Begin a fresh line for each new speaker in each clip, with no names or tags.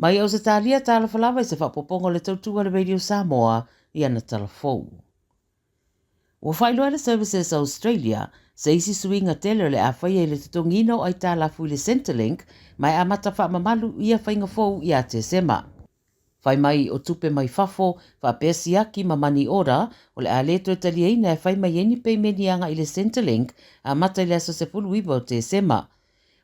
Mai Ausetalia Tala Fou se whapopongo le tautua le Radio Samoa i ana Tala Fou. Ua whailoa le Services Australia se isi suinga tele le a whaia le tutongino ai Tala Fou le Centrelink mai a mata whaamamalu ia whainga fou i a te sema. Whai mai o tupe mai fafo wha pesiaki ma mani ora o le a leto e talieina e whai mai eni pei menianga i le Centrelink a mata i le aso se fulu iwa o te sema.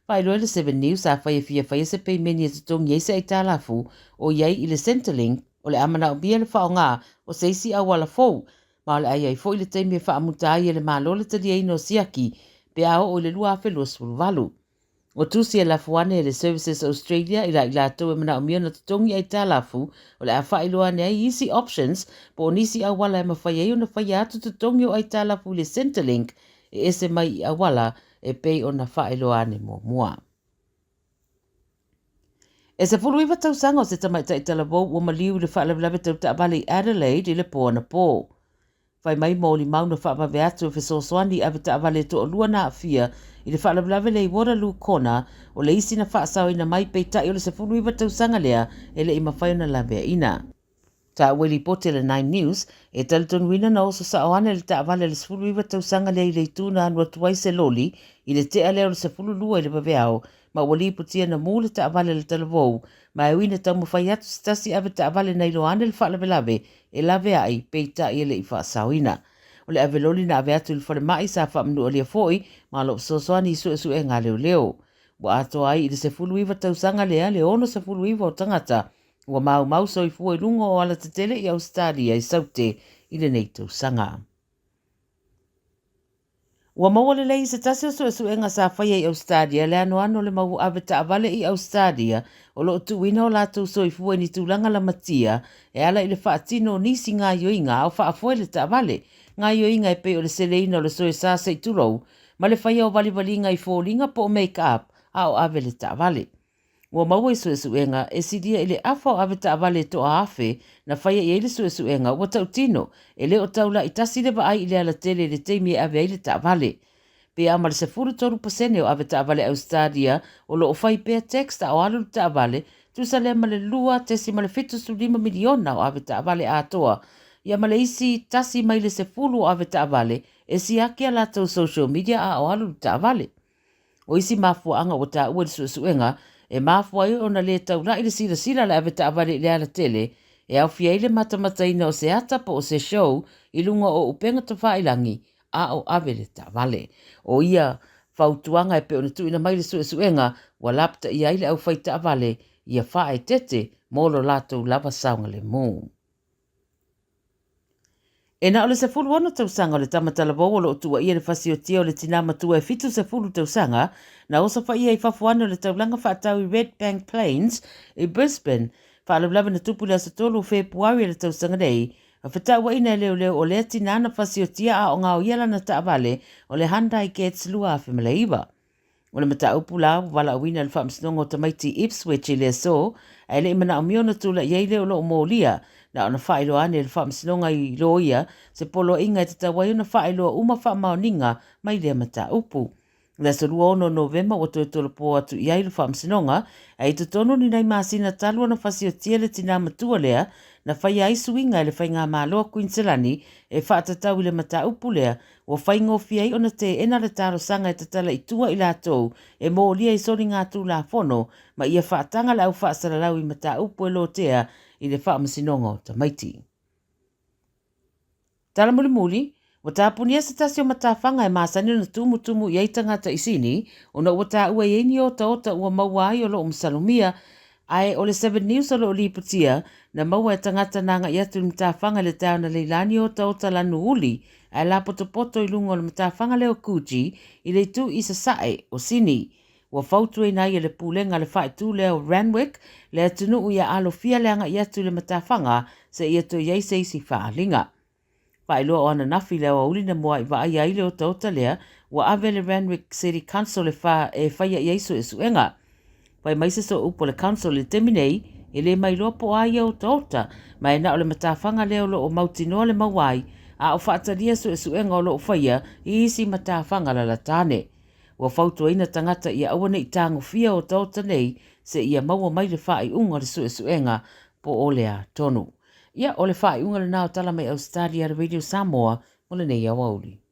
Whai loa le 7 News a whai whai se pei meni e tutongi eisa i Tala Fou o iai i le Centrelink o le amana o bia le whao ngā o seisi a wala fou ma le ai ai fo i le teimi e wha amutai e le malo le talieina o siaki pe ao o le lua awhelua sulu valu. O tusi e la fuane e le Services Australia i la tau e mana o miona tutongi ai Tala Fou o le a whai loa ne ai easy options po o nisi a wala e mawhai e o na whai atu tutongi o ai Tala Fou le Centrelink e ese mai i a wala e pei o na whae loa ne mua. E se fulu iwa tausanga o se tamaita i Talabou ua maliu le whaelawelawe tau taabale i Adelaide i le pō na pō. Whai mai mōli mauna whaamawe atu e whesoswani ave taabale to o lua na afia i le whaelawelawe le i Waterloo Kona o le isi na whaasau ina mai pei tai o le se fulu iwa tausanga lea e le i mawhai na lawea ina. Ta weli pote le 9 News e talitonu wina na oso sa oane le taabale le se fulu iwa tausanga lea i le ituna anua tuai se loli i le tea leo le se fulu lua i le baweao ma wali putia na mule taabale le Talabou ma e wina tau mawhai atu stasi ave taabale na ilo ane le whaelawelawe e lawe ai peita i le i whaasawina. O le ave loli na ave atu le whare mai sa whaamnu o lia foi ma lo sosoani isu esu e ngā leo leo. Wa ato ai i le se fulu iwa tausanga lea le ono se fulu iwa o tangata ua mau so i fua i lungo o ala tetele i Ausetalia i saute i le nei tausanga. Ua maua le lei se tase o su enga sa whaia i Ausetalia le ano le mau ave taavale i Ausetalia o lo tuwina o lātou so i fua ni tūlanga la matia e ala i le whaatino nisi ngā yoinga au whaafoe le taavale ngā yoinga e pe o le seleina o le soe sa se turou ma le whaia o vali ngai fōlinga po make-up a o ave le taavale. Ua maua i suesuenga e sidia i le afa o ave taavale to a afe na whaia i ele suesuenga ua tautino e le o taula i tasi le ai i le ala tele le teimi e ave i le taavale. Pe ama le 43% o ave taavale Ausetalia o lo o whai pea teksta o alu taavale tusa le ma le lua tesi ma le 7.5 miliona o ave taavale atoa. Ia ma le isi tasi mai le 10 o ave taavale e si ake ala tau social media a o alu taavale. O isi mafua anga o ta ua le suesuenga e mafua i ona le taula i le sila le ave taavale i le ala tele e au fia i le matamataina o se ata po o se show i lunga o upenga tawhailangi a o ave le taavale. O ia fautuanga e pe ona tuina mai le suesuenga wa lapta i aile au fai taavale ia whae tete molo latou lava saunga le mū. E na ole se fulu ono tausanga o le tamatalabou o lo tua ia le fasiotia o le tinama tua e fitu se fulu tausanga na osa whaia i fafuana o le taulanga whaatau i Red Bank Plains i Brisbane whaalawlawa na tupu le asatolu o Februari le tausanga nei a whataua ina leo o le tinana fasiotia a o ngā o iala na taavale o le handai gets lua a whimalaiwa. O le mata upu la wala awina le whaamsinonga o tamaiti Ipswich i le so a le imana o miona tula iei leo lo o mōlia na ona whaelo ane le whaamsinonga i loia se polo inga e te tawai ona whaelo uma whaamaoninga mai le mata upu. Le solua ono Novemba o toe tolo po atu iei le whaamsinonga a i tutono ni nei maasina talu ona fasiotia le tina matua lea na whai ai suinga e le whai ngā māloa Queenslandi e whaatatau i le mata upu lea o whai ngofia i ona te ena le taro sanga e tatala i tua i lātou e mō lia i sori ngā tū la fono ma ia whaatanga lau whaasaralau i mata upu e lotea i le whaamasinonga o tamaiti. Tala muli, wa tāpunia se tasi o matawhanga e māsani o na tumu i eitangata i sini, o na ua tā ua ieni o taota ua maua ai o lo umsalumia, ai o le 7 News o lo liputia, na maua e tangata nanga i atu i matawhanga le tau na leilani o taota lanu uli, ai la poto i lungo o le matawhanga leo kuji, i le tu i sa sae o sini. Ua fautu e nai e le pūlenga le whae tū leo Ranwick, le atunu ia alo fia leanga i atu le matawhanga, se i atu iei se isi whaalinga. Whaeloa o ana nafi leo a uli na mua i wa ai leo taota lea, ua ave le Ranwick City Council e whaia i eiso e suenga. Wai maise so upo le council le teminei, e le mai lopo ai au taota, mai na o le matawhanga leo lo o mautinoa le mawai, a o whaataria so e suenga o lo o whaia i isi matawhanga la latane. Ua whautua ina tangata ia awana I tango fia o tauta nei se ia maua mai le wha I unga le suenga po o lea tonu. Ia o le wha I unga le nao tala mai Ausetalia le Radio Samoa mo le nei awauri.